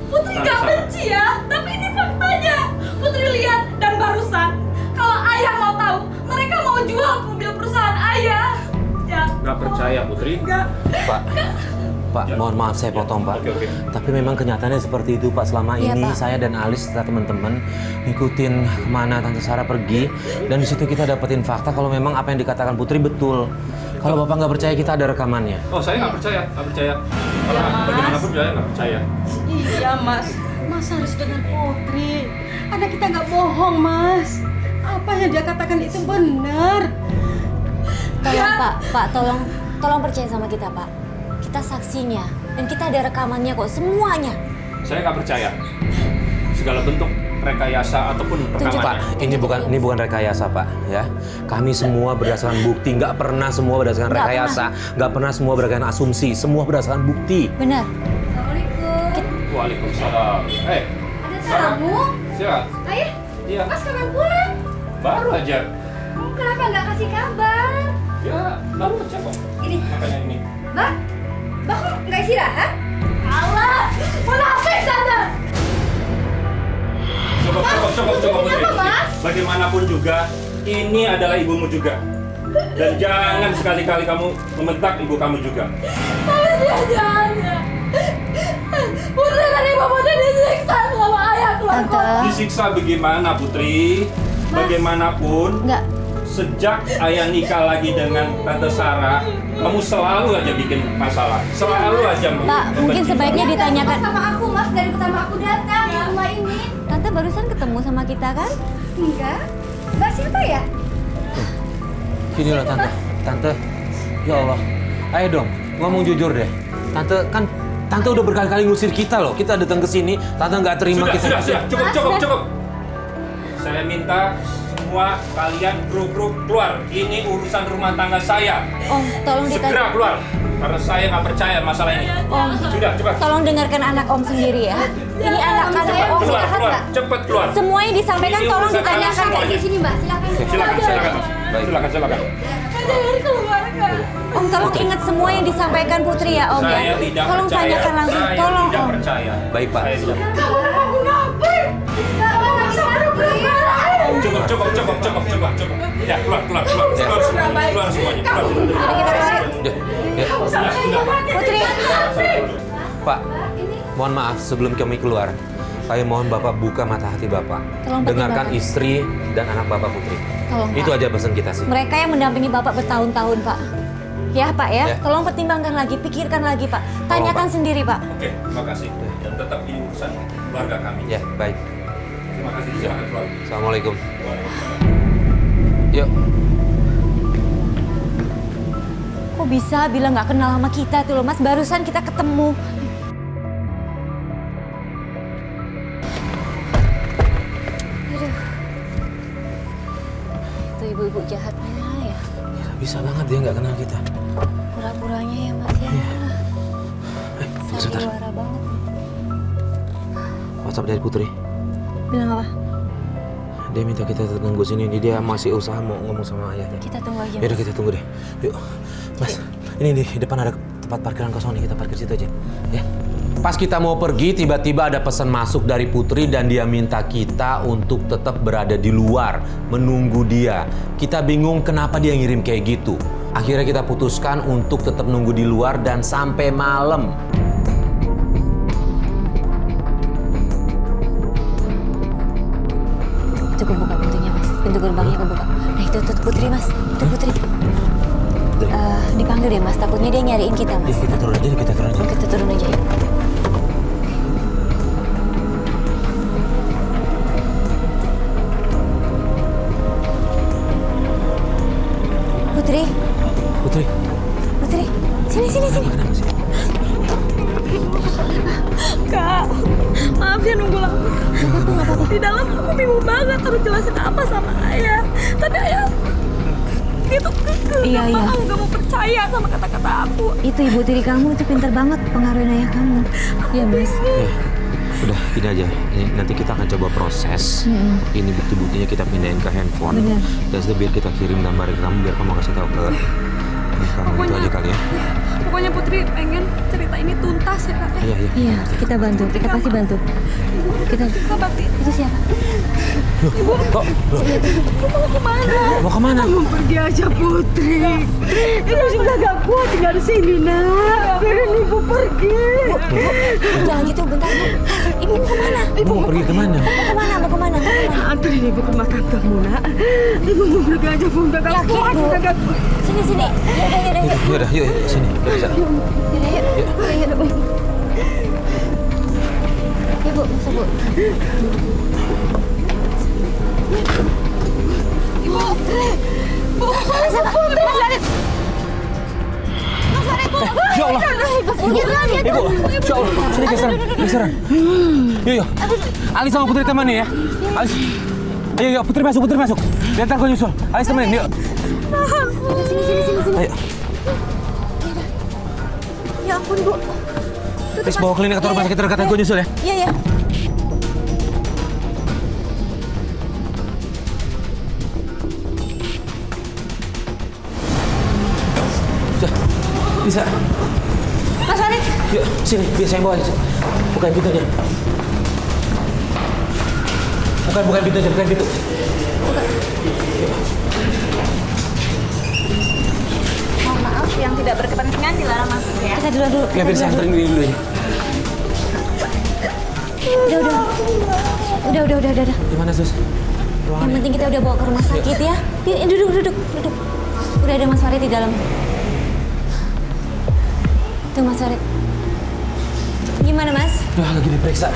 S3: Putri
S8: Tante
S3: nggak
S8: Sarah?
S3: benci ya, tapi ini faktanya. Putri lihat dan barusan, kalau ayah mau tahu, mereka mau jual mobil perusahaan ayah. Ya.
S8: Nggak percaya Putri?
S3: Enggak.
S1: Pak, mohon maaf saya potong Pak.
S8: Oke.
S1: Tapi memang kenyataannya seperti itu Pak. Selama
S2: Iya,
S1: ini
S2: Pak.
S1: saya dan Alis serta teman-teman ngikutin kemana Tante Sarah pergi, dan di situ kita dapetin fakta kalau memang apa yang dikatakan Putri betul. Kalau Bapak nggak percaya, kita ada rekamannya.
S8: Oh, saya nggak percaya. Karena bagaimanapun saya nggak percaya.
S7: Iya mas, mas harus dengan Putri. Anak kita nggak bohong mas. Apa yang dia katakan itu benar.
S2: Tolong Pak, tolong percaya sama kita Pak. Kita saksinya dan kita ada rekamannya kok semuanya.
S8: Saya nggak percaya. Segala bentuk rekayasa ataupun
S2: Tunjuk,
S1: Pak,
S8: rekamannya.
S1: ini bukan rekayasa Pak, ya. Kami semua berdasarkan bukti, nggak pernah semua berdasarkan
S2: Nggak
S1: rekayasa, nggak pernah semua berdasarkan asumsi, semua berdasarkan bukti.
S2: Benar.
S6: Assalamualaikum.
S8: Waalaikumsalam.
S6: Ada tamu?
S8: Siapa?
S6: Ayah,
S8: Iya,
S6: mas kapan pulang?
S8: baru aja.
S6: Kamu kenapa nggak kasih kabar?
S8: Ya, baru aja kok.
S6: Ini,
S8: Makanya ini.
S6: Mbak, Mbak kok nggak istirahat? Allah, munafik sana.
S8: Cukup, Putri.
S6: Kenapa, Mas?
S8: Bagaimanapun juga, ini adalah ibumu juga. Dan jangan sekali-kali kamu membentak ibu kamu juga.
S3: Tapi dia jahat ya. Putri tadi Putri disiksa sama ayah keluar
S2: Tante.
S8: Disiksa bagaimana Putri? Bagaimanapun,
S2: Enggak.
S8: sejak ayah nikah lagi dengan Tante Sarah, kamu selalu aja bikin masalah. Selalu aja
S2: Pak, mungkin sebaiknya ditanyakan.
S6: Sama aku mas dari pertama aku datang di rumah ini.
S2: Tante barusan ketemu sama kita kan?
S6: Enggak. Mbak siapa ya?
S1: Gini loh Tante. Tante, ya Allah. Ayo dong, ngomong jujur deh. Tante udah berkali-kali ngusir kita loh. Kita datang ke sini, Tante nggak terima kita.
S8: Sudah, cukup. Saya minta semua kalian grup keluar. Ini urusan rumah tangga saya.
S2: Om, tolong
S8: Segera
S2: ditanya.
S8: keluar, karena saya nggak percaya masalah ini.
S2: Om,
S8: Sudah, cepat.
S2: tolong dengarkan anak Om sendiri ya. Ini anak-anak Om.
S8: Keluar, cepat keluar.
S2: Semua yang disampaikan
S8: Ini
S2: tolong
S8: urusan
S2: ditanyakan.
S8: kalian semuanya.
S6: Di sini mbak, silakan.
S8: Silakan.
S1: Baik.
S8: Silakan.
S3: Jangan keluar Kak.
S2: Om, tolong ingat semua yang disampaikan Putri ya Om ya.
S8: Saya tidak
S2: Tolong
S8: percaya.
S2: tanyakan langsung.
S8: Saya
S2: Tolong
S8: tidak
S2: Om.
S8: percaya.
S1: Baik, Pak.
S8: Saya tidak. Cukup. Ya, keluar semuanya. Keluar semuanya.
S2: Jadi kita keluar yuk.
S1: Udah, ya.
S2: Putri.
S1: Pak, mohon maaf sebelum kami keluar. Saya mohon Bapak buka mata hati Bapak.
S2: Tolong
S1: Dengarkan
S2: pertimbangkan.
S1: istri dan anak Bapak Putri.
S2: Tolong,
S1: Itu
S2: Pak.
S1: aja pesan kita sih.
S2: Mereka yang mendampingi Bapak bertahun-tahun, Pak. Ya, Pak ya.
S1: Ya.
S2: Tolong pertimbangkan lagi, pikirkan lagi, Pak. Tanyakan
S1: Pak.
S2: sendiri, Pak.
S8: Oke, terima kasih. Dan tetap ini urusan keluarga kami.
S1: Ya, baik.
S8: Terima kasih. Silakan keluar.
S1: Assalamualaikum. Yuk.
S2: Kok bisa bilang nggak kenal sama kita tuh loh, Mas? Barusan kita ketemu. Aduh. Itu ibu-ibu jahatnya ya.
S1: Bisa banget dia nggak kenal kita.
S2: Pura-puranya ya, Mas ya.
S1: Sebentar.
S2: Sandiwara banget.
S1: WhatsApp dari Putri.
S2: Bilang apa?
S1: Dia minta kita tetap nunggu sini. Dia masih usaha mau ngomong sama ayahnya.
S2: Kita tunggu aja.
S1: Yaudah
S2: Mas.
S1: kita tunggu deh. Yuk, Mas. Ini di depan ada tempat parkiran kosong nih. Kita parkir situ aja. Ya. Pas kita mau pergi, tiba-tiba ada pesan masuk dari Putri dan dia minta kita untuk tetap berada di luar, menunggu dia. Kita bingung kenapa dia ngirim kayak gitu. Akhirnya kita putuskan untuk tetap nunggu di luar dan sampai malam.
S2: Itu kebuka pintunya, Mas. Pintu gerbangnya kebuka. Nah, itu Putri, Mas. Itu Putri. Dipanggil deh, Mas. Takutnya dia nyariin kita, Mas.
S1: Kita turun aja, kita turun aja.
S2: Kita turun aja ya. Putri,
S1: Putri,
S2: Putri. Sini.
S1: kenapa sih?
S3: Kak, maaf ya nunggu lama. Di dalam aku bingung banget harus jelasin apa sama ayah. Tapi ayah itu
S2: Iya.
S3: nggak mau percaya sama kata-kata aku.
S2: Itu ibu tiri kamu itu pintar banget pengaruhin ayah kamu. Iya, Mas.
S1: Ya, udah gini aja. Nanti kita akan coba proses. Ini bukti-buktinya kita pindahin ke handphone.
S2: Bener.
S1: Dan setelah biar kita kirim gambar ke kamu biar kamu kasih tahu ke kamu itu aja kali ya.
S3: Pokoknya Putri pengen cerita ini tuntas ya Kak.
S1: Iya.
S2: Iya, kita bantu. Kita pasti bantu. Kita
S3: Sabati.
S2: itu siapa?
S1: Kok? Mau kemana?
S7: Pergi aja Putri. Ibu sudah gak kuat tinggal di sini nak. Biarin ibu pergi.
S2: Jangan gitu, bentar, Bu. Ibu mau kemana?
S1: Ibu mau pergi kemana?
S2: Mau kemana?
S7: Anterin ibu ke rumah tantemu nak. Ibu mau pergi aja Bu. Udah gak
S2: Yakin,
S7: kuat.
S2: Bu?
S7: Udah gak kuat.
S2: Sini.
S1: Yaudah, yuk sini. Yuk, bisa.
S2: Yuk. Ya, Bu, masuk, Bu.
S1: Ya Allah. Ibu, ya Allah. Sini geseran. Yuk. Ali sama Putri temenin ya. Ali. Ayo, Putri masuk. Biar ntar gue nyusul. Ali temenin, yuk.
S2: Sini.
S1: Ayo.
S2: Ya ampun, Bu.
S1: Please bawa klinik atau rumah sakit terdekat, gue nyusul ya.
S2: Iya.
S1: Bisa.
S2: Mas Farid.
S1: Yuk, sini. Biar saya bawa. Bukain pintunya. Bukain pintu.
S3: Mohon maaf yang tidak berkepentingan dilarang masuk ya.
S2: Kita dulu.
S1: Ya, biar saya anterin dulu ya.
S2: Udah.
S1: Gimana, Sus?
S2: Yang
S1: Ruangannya?
S2: penting kita udah bawa ke rumah sakit ya. Duduk. Udah ada Mas Farid di dalam. Tuh Mas Farid. Gimana Mas?
S1: Udah lagi diperiksa.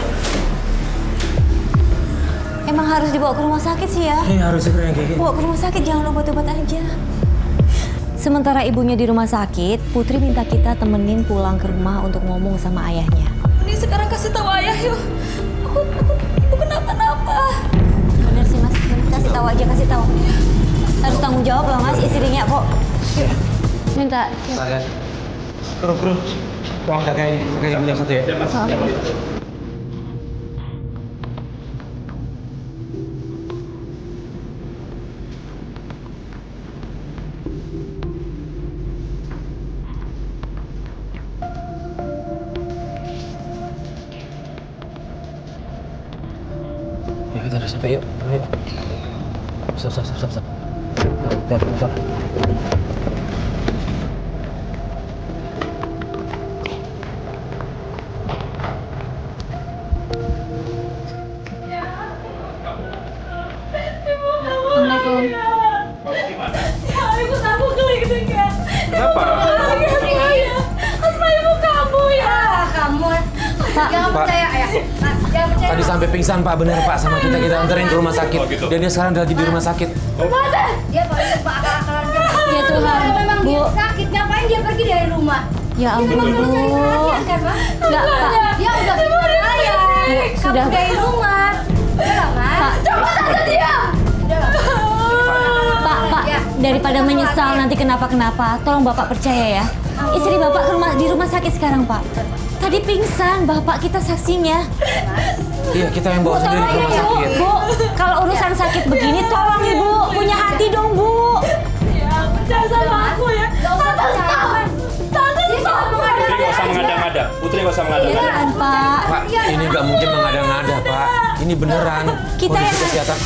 S2: Emang harus dibawa ke rumah sakit sih ya?
S1: Ini harus segera yang kayak gini.
S2: Bawa ke rumah sakit, jangan obat-obat aja. Sementara ibunya di rumah sakit, Putri minta kita temenin pulang ke rumah untuk ngomong sama ayahnya.
S3: Ini sekarang kasih tahu ayah yuk. Ibu kenapa-napa.
S2: Bener sih Mas, kasih tahu aja, kasih tahu. Harus tanggung jawab loh Mas, istrinya kok. Yuk. Minta.
S1: Saya. Kru. Tolong jagain ibunya satu ya. Ya kita udah sampai yuk. Ayo. Stop. Bentar.
S2: Assalamualaikum.
S3: Ya, ibu kamu kelingking ya.
S8: Kenapa?
S3: Asma ibu kamu ya.
S6: Kamu jangan
S1: Pak.
S6: percaya ya. Jangan percaya.
S1: Tadi sampai pingsan Pak, bener Pak sama kita anterin ke rumah sakit.
S8: Oh, gitu.
S1: Dan dia sekarang lagi di rumah sakit.
S6: Dia paling lupa akal-akalan dia.
S2: Ya Tuhan,
S6: Kalau memang dia
S2: Bu.
S6: sakit, ngapain dia pergi dari rumah?
S2: Ya ampun Bu.
S6: Kan, Mas?
S2: Enggak Pak.
S6: Dia udah fitnah saya.
S2: Sudah.
S6: Kamu dari rumah. Udah lah, Mas.
S2: Pak.
S6: Coba tante diam. Udah lah.
S2: Pak,
S6: Ya.
S2: daripada menyesal nanti kenapa-kenapa, tolong Bapak percaya ya. Istri Bapak di rumah sakit sekarang, Pak. Tadi pingsan, Bapak kita saksinya.
S1: Iya, kita yang bawa sendiri ke rumah
S2: Ibu,
S1: sakit.
S2: Bu, kalau urusan sakit begini, tolong Ibu, punya hati dong, Bu.
S3: Ya, percaya sama aku ya. Tante stop. Tante stop.
S8: Putri nggak usah mengada-ngada. Putri nggak usah mengada-ngada.
S2: Beneran, Pak.
S1: Pak, ini nggak mungkin mengada-ngada, Pak. Ini beneran.
S2: Kita
S1: Kondisi
S2: yang-
S1: kesehatan.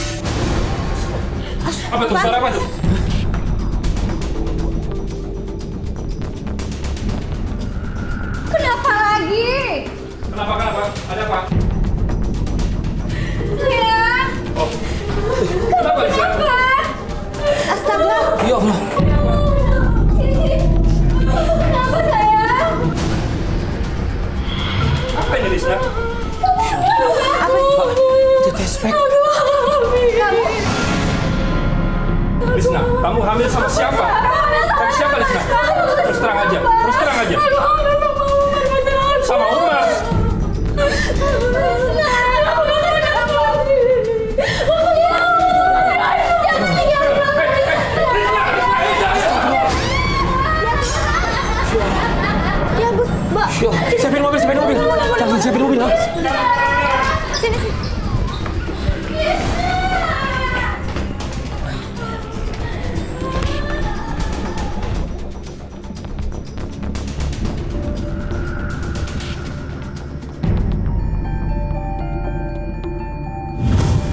S8: Apa tuh? Suara apa tuh?
S6: Kenapa lagi?
S8: Kenapa? Ada apa?
S6: Sayang.
S8: Oh. Kenapa Lisa?
S2: Astaga.
S1: Ya Allah.
S6: Kenapa sayang?
S8: Apa ini Lisa?
S1: Pak, tetes spek.
S8: Lisna, kamu hamil sama siapa? Sama siapa Lisna? Terus terang aja. Sama Umar.
S2: Ya, Bu, Mbak.
S1: Yuk, siapin mobil. Jangan siapin mobil, ha?
S2: Sini.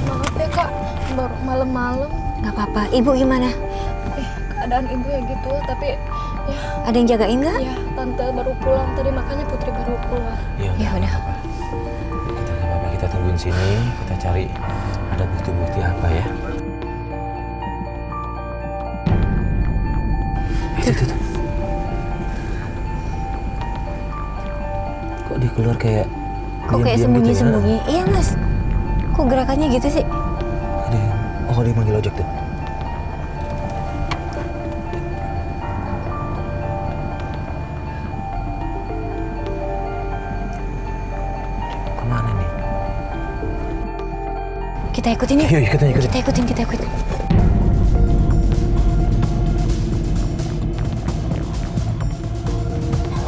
S3: Maaf ya kak, baru malam-malam.
S2: Nggak apa-apa. Ibu gimana?
S3: Keadaan ibu ya gitu, tapi ya,
S2: Ada yang jagain nggak?
S3: ya tante baru pulang tadi makanya Putri baru keluar.
S2: Ya udah.
S1: Kita nggak apa-apa, kita tungguin sini. Kita cari ada bukti-bukti apa ya. Itu. Kok dia keluar kayak
S2: Kok kayak
S1: diam-diam gitu ya?
S2: sembunyi-sembunyi? Iya, Mas. Kok gerakannya gitu sih?
S1: Dia manggil ojek tuh. Kemana nih?
S2: Kita ikutin yuk.
S1: Yuk, ikutin.
S2: Kita ikutin.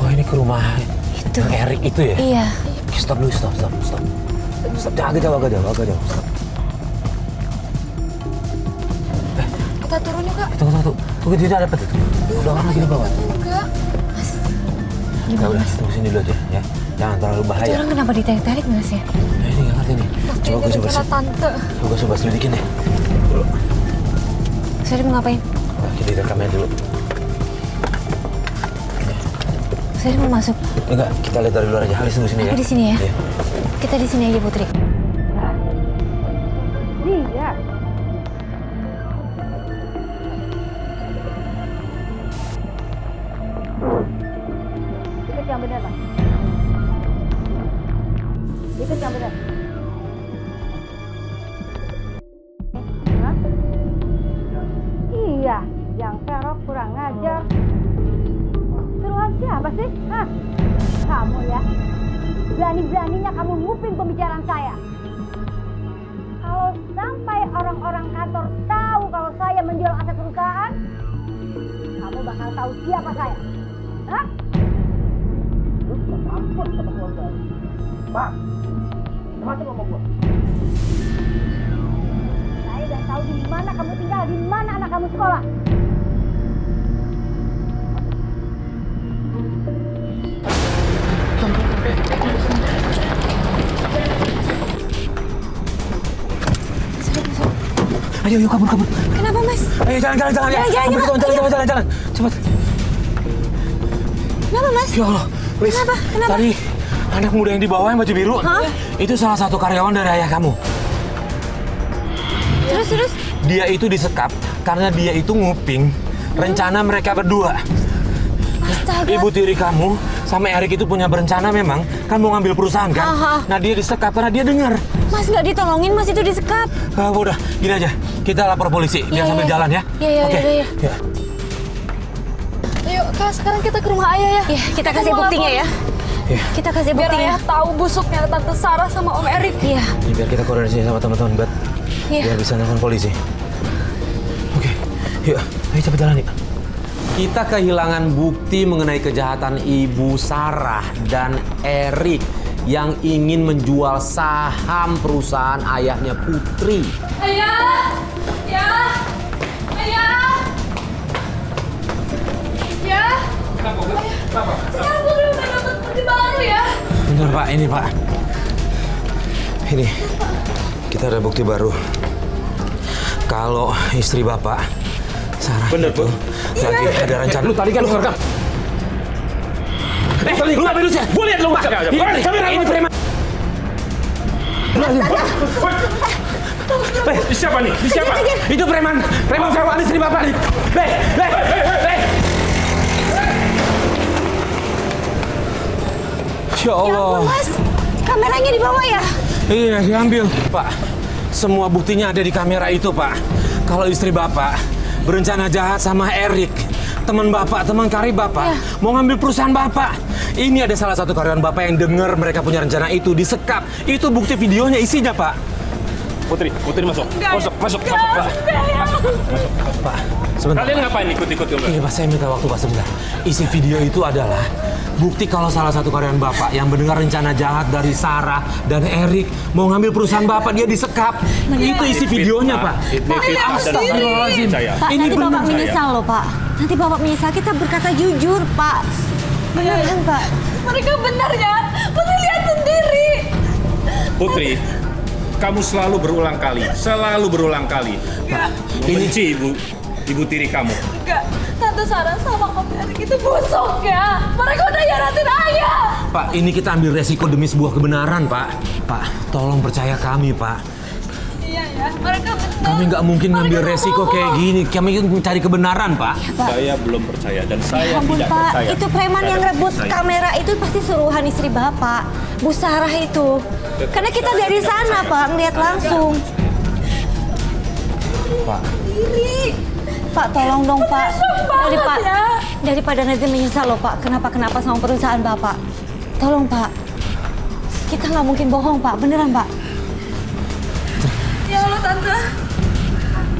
S1: Oh, ini ke rumah
S2: Itu.
S1: yang Erik itu ya?
S2: Iya.
S1: Stop dulu, stop. Stop, agak jauh. Stop.
S3: Kita turun yuk kak.
S1: Tunggu, tidak ada apa tuh? Udah orang lagi di bawah.
S3: Enggak.
S1: Udah, tunggu sini dulu aja ya. Jangan terlalu
S2: Itu
S1: bahaya.
S2: orang kenapa ditarik-tarik, Mas ya?
S1: Nah, ini nggak ngerti nih. Coba gue coba selidikin deh.
S2: Saya mau ngapain?
S1: Nah, kita rekamnya dulu.
S2: Saya mau masuk.
S1: Enggak, kita lihat dari luar aja. Halis tunggu sini ya.
S2: Aku di sini ya.
S1: Iya.
S2: Kita di sini aja, Putri.
S6: Iya. Ikut yang benar, Pak. Ikut yang benar. Hah? Iya, yang serok kurang ngajar. Suruhan siapa sih? Hah? Kamu ya? Berani-beraninya kamu nguping pembicaraan saya. Kalau sampai orang-orang kantor tahu kalau saya menjual aset perusahaan, kamu bakal tahu siapa saya. Hah?
S5: Ampun sama keluarga. Pak, macam ngomong gua.
S6: Saya udah tahu di mana kamu tinggal, di mana anak kamu sekolah.
S1: Ayo kabur.
S2: Kenapa, Mas?
S1: Ayo jalan ya. Jalan. Cepat.
S2: Kenapa, Mas?
S1: Ya Allah, Lis.
S2: Kenapa?
S1: Tadi anak muda yang di bawah yang baju biru,
S2: Hah?
S1: itu salah satu karyawan dari ayah kamu.
S2: Terus?
S1: Dia itu disekap karena dia itu nguping rencana mereka berdua.
S2: Astaga.
S1: Ibu tiri kamu sama Erik itu punya berencana memang kan mau ngambil perusahaan kan.
S2: Aha.
S1: Nah dia disekap karena dia dengar.
S2: Mas nggak ditolongin, Mas itu disekap.
S1: Udah, gini aja. Kita lapor polisi biar sambil jalan ya.
S2: Iya,
S1: Oke.
S2: iya.
S1: Ya.
S3: Ayo Kak, sekarang kita ke rumah ayah ya.
S2: Iya, kita kasih buktinya ya.
S1: Iya.
S2: Kita kasih
S3: Biar
S2: buktinya.
S3: ayah tahu busuknya Tante Sarah sama Om Erik.
S2: Iya.
S1: Ini biar kita koordinasi sama teman-teman buat
S2: Iya.
S1: biar bisa nelfon polisi. Oke, yuk, ayo cepet jalan yuk. Kita kehilangan bukti mengenai kejahatan Ibu Sarah dan Erik yang ingin menjual saham perusahaan ayahnya Putri.
S3: Ayah! Ya! Ayah! Ya!
S8: Kenapa?
S3: Sekarang Putri udah dapat bukti baru ya.
S1: Bener Pak, ini Pak. Ini, kita ada bukti baru. Kalau istri Bapak, Sarah itu lagi ada rencana. Lu tadi kan lu ngerekam. Lu ngapain lu sih? Gua lihat lu Pak. Ini preman.
S8: Siapa nih? Siapa?
S1: Itu preman sewaan istri Bapak nih. Ya Allah.
S2: Mas, kameranya dibawa ya?
S1: Iya, diambil. Pak, semua buktinya ada di kamera itu, Pak. Kalau istri Bapak berencana jahat sama Erik, teman Bapak, teman karib Bapak, mau ngambil perusahaan Bapak. Ini ada salah satu karyawan Bapak yang dengar mereka punya rencana itu, disekap. Itu bukti videonya isinya, Pak.
S8: Putri masuk. Masuk.
S1: Pak, sebentar.
S8: Kalian ngapain ikut-ikut dulu?
S1: Ini Pak, saya minta waktu Pak sebentar. Isi video itu adalah bukti kalau salah satu karyawan Bapak yang mendengar rencana jahat dari Sarah dan Erik mau ngambil perusahaan Bapak, dia disekap. Itu isi videonya, Pak. Astagfirullahaladzim.
S2: Pak,
S1: Ini
S2: nanti Bapak
S1: benar.
S2: menyesal loh, Pak. Nanti Bapak menyesal, kita berkata jujur, Pak. Beneran, Pak.
S3: Mereka benar ya. Putri lihat sendiri.
S8: Putri, kamu selalu berulang kali membenci ibu tiri kamu.
S3: Enggak, Tante Sarah sama Om Erik itu busuk ya. Mereka udah hianatin ayah.
S1: Pak, ini kita ambil resiko demi sebuah kebenaran, Pak. Pak, tolong percaya kami, Pak.
S3: Iya ya, mereka benar.
S1: Kami nggak mungkin ngambil
S3: Mereka
S1: resiko
S3: bohong.
S1: kayak gini. Kami mencari kebenaran, Pak.
S8: Saya belum percaya dan saya
S2: Ampun,
S8: tidak
S2: Pak.
S8: percaya.
S2: Itu preman yang
S8: terhadap
S2: rebut
S8: saya.
S2: kamera itu pasti suruhan istri Bapak. Bu Sarah itu. Karena kita dari sana, Pak, ngeliat langsung.
S1: Pak,
S2: Pak, tolong dong, Pak.
S3: banget ya.
S2: Daripada nanti menyesal loh, Pak. Kenapa sama perusahaan Bapak. Tolong, Pak. Kita nggak mungkin bohong, Pak. Beneran, Pak.
S3: Ya Allah, Tante.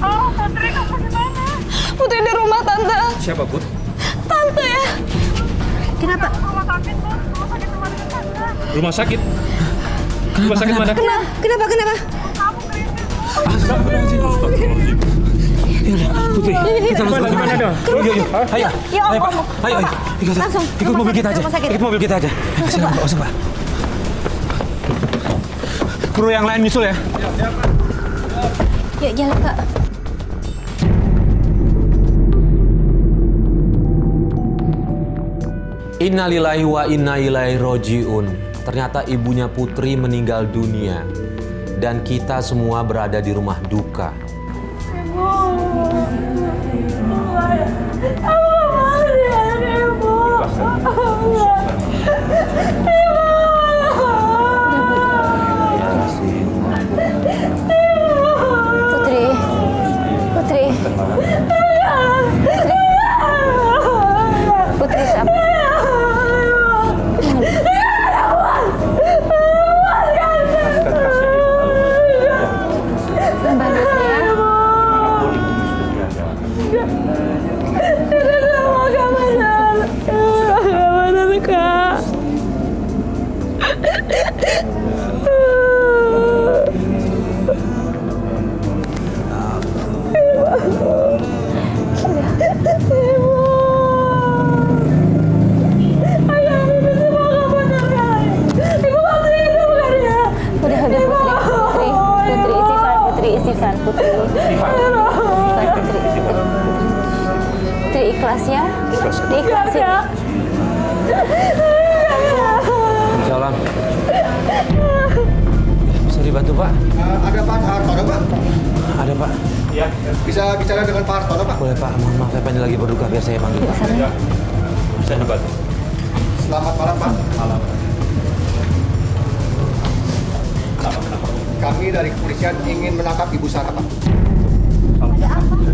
S3: Oh, Putri kamu di mana? Putri di rumah, Tante.
S8: Siapa, Put?
S3: Tante ya.
S2: Kenapa?
S3: Rumah sakit, Put. Rumah sakit rumah Tante.
S8: Rumah sakit? Rumah sakit mana?
S2: Kenapa?
S3: Kamu berisik.
S1: Putri, kita langsung ke
S8: Gimana dong?
S1: Ayo.
S2: Ya,
S1: Ayo, Pak.
S2: Om.
S1: Ayo.
S2: Langsung.
S1: Ikut mobil kita aja.
S2: Rumah sakit.
S1: Ikut mobil kita aja. Silakan, Pak. Masuk, Pak. Kru yang lain nyusul ya.
S2: Yuk, jalan, Pak. Innalillahi wa inna ilaihi roji'un.
S1: ternyata ibunya Putri meninggal dunia. Dan kita semua berada di rumah duka.
S2: Putri sabar. Putri ikhlas ya. Ikhlas ya.
S1: Salam. Bisa dibantu Pak?
S9: Ada Pak Hartono Pak?
S1: Ada Pak.
S8: Iya.
S9: Bisa bicara dengan Pak Hartono Pak?
S1: Boleh Pak, mohon maaf saya pengen lagi berduka biar saya panggil Pak.
S8: Bisa dibantu.
S9: Selamat malam Pak.
S8: Malam.
S9: Kami dari kepolisian ingin menangkap Ibu Sarah Pak.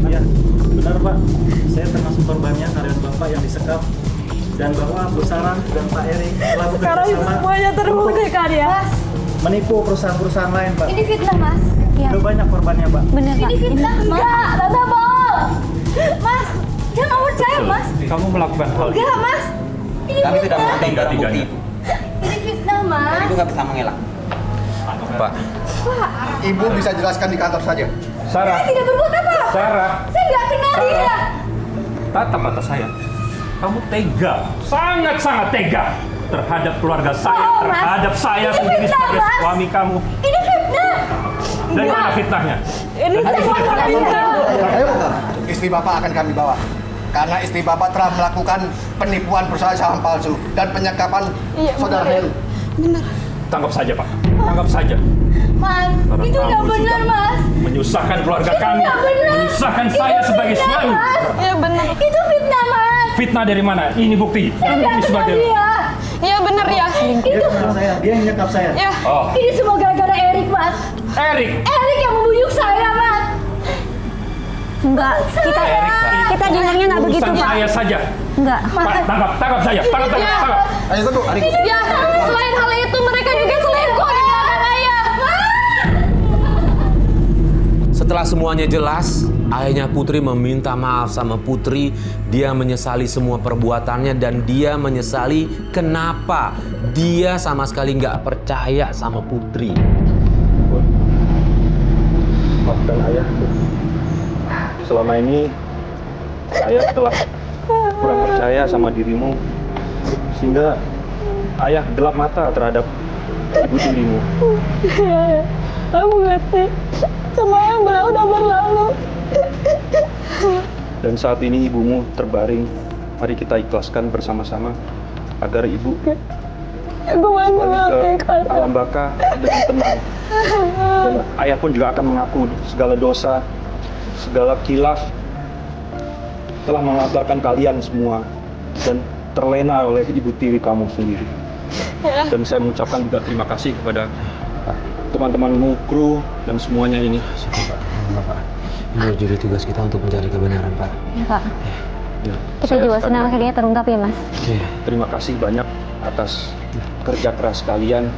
S5: Iya, benar Pak. Saya termasuk korbannya, karyawan Bapak yang disekap. Dan bahwa Bu Sarah dan Pak Eri telah bekerja sama
S7: Semuanya terbuktikan ya.
S5: menipu perusahaan-perusahaan lain, Pak.
S6: Ini fitnah, Mas.
S2: Iya.
S5: Udah banyak korbannya, Pak.
S2: Bener Pak.
S6: Ini fitnah. Enggak, Tante bohong. Mas, jangan percaya, Mas.
S8: Kamu melakukan hal itu.
S6: Enggak, Mas. Ini
S10: Kami tidak
S6: fitnah.
S10: mengerti barang bukti.
S6: Ini fitnah, Mas.
S10: Ibu nggak bisa mengelak.
S1: Pak,
S9: Ibu bisa jelaskan di kantor saja.
S8: Sarah,
S6: Saya tidak berbuat apa.
S8: Sarah,
S6: Saya nggak kenal dia.
S8: tatap mata saya. Kamu tega, sangat-sangat tega terhadap keluarga saya,
S6: Oh, Mas.
S8: terhadap saya
S6: Ini
S8: sendiri
S6: fitnah,
S8: sebagai
S6: Mas.
S8: suami kamu.
S6: Ini fitnah.
S8: Dari mana fitnahnya?
S7: Ini semua fitnah.
S9: Ayo, istri Bapak akan kami bawa. Karena istri Bapak telah melakukan penipuan perusahaan saham palsu dan penyekapan saudara Heru.
S8: Tangkap saja, Pak. Tangkap saja.
S6: Mas,
S8: Karena
S6: itu nggak
S8: kamu
S6: benar,
S8: sudah
S6: Mas.
S8: menyusahkan keluarga
S6: Itu
S8: kami,
S6: nggak benar.
S8: menyusahkan
S6: Itu
S8: saya sebagai
S6: fitnah,
S8: suami.
S6: Mas.
S3: Iya benar.
S6: Itu fitnah, Mas.
S8: Fitnah dari mana? Ini bukti.
S6: Saya
S8: Dan
S6: nggak
S8: bukti
S6: kenal
S8: sebagai
S6: dia.
S3: Iya benar ya.
S5: Dia kenal saya, dia yang nyekap saya.
S3: Ya.
S8: Oh,
S6: Ini semua gara-gara Erik, Mas.
S8: Erik.
S6: Erik yang membujuk saya, Mas.
S2: Enggak, kita dengarnya nggak begitu
S8: Urusan
S2: Pak.
S8: saya saja.
S2: Enggak.
S8: Pak, tangkap saya. Tangkap saya.
S3: Ya.
S8: Tangkap.
S9: Ayo tunggu, Arik.
S3: Ya, selain hal itu mereka juga selingkuh di belakang ayah.
S1: setelah semuanya jelas, ayahnya Putri meminta maaf sama Putri. Dia menyesali semua perbuatannya dan dia menyesali kenapa dia sama sekali nggak percaya sama Putri.
S8: Maafkan ayah. Selama ini ayah telah kurang percaya sama dirimu sehingga ayah gelap mata terhadap ibu tirimu.
S7: Aku ngerti. Semua yang udah berlalu.
S8: Dan saat ini ibumu terbaring. Mari kita ikhlaskan bersama-sama agar ibu
S7: Aku masih
S8: kembali ke alam baka dengan tenang. Dan ayah pun juga akan mengaku segala dosa, segala khilaf telah mengantarkan kalian semua dan terlena oleh ibu tiri kamu sendiri. Dan saya mengucapkan juga terima kasih kepada teman-temanmu, kru, dan semuanya ini.
S1: Bapak, ini jadi tugas kita untuk mencari kebenaran, Pak.
S2: Ya Pak.
S8: Ya,
S2: Kita
S8: saya
S2: juga
S8: sekali
S2: senang
S8: lagi
S2: akhirnya terungkap ya Mas.
S1: Iya.
S8: terima kasih banyak atas kerja keras kalian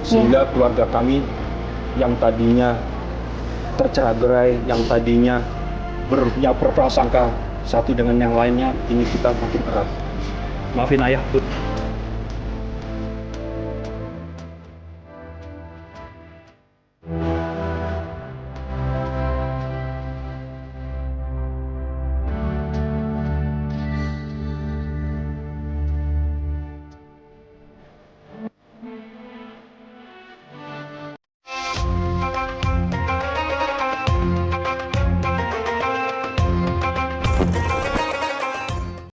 S8: sehingga keluarga kami yang tadinya tercerai-berai, yang tadinya punya prasangka satu dengan yang lainnya, ini kita makin erat. Maafin ayah, Bud.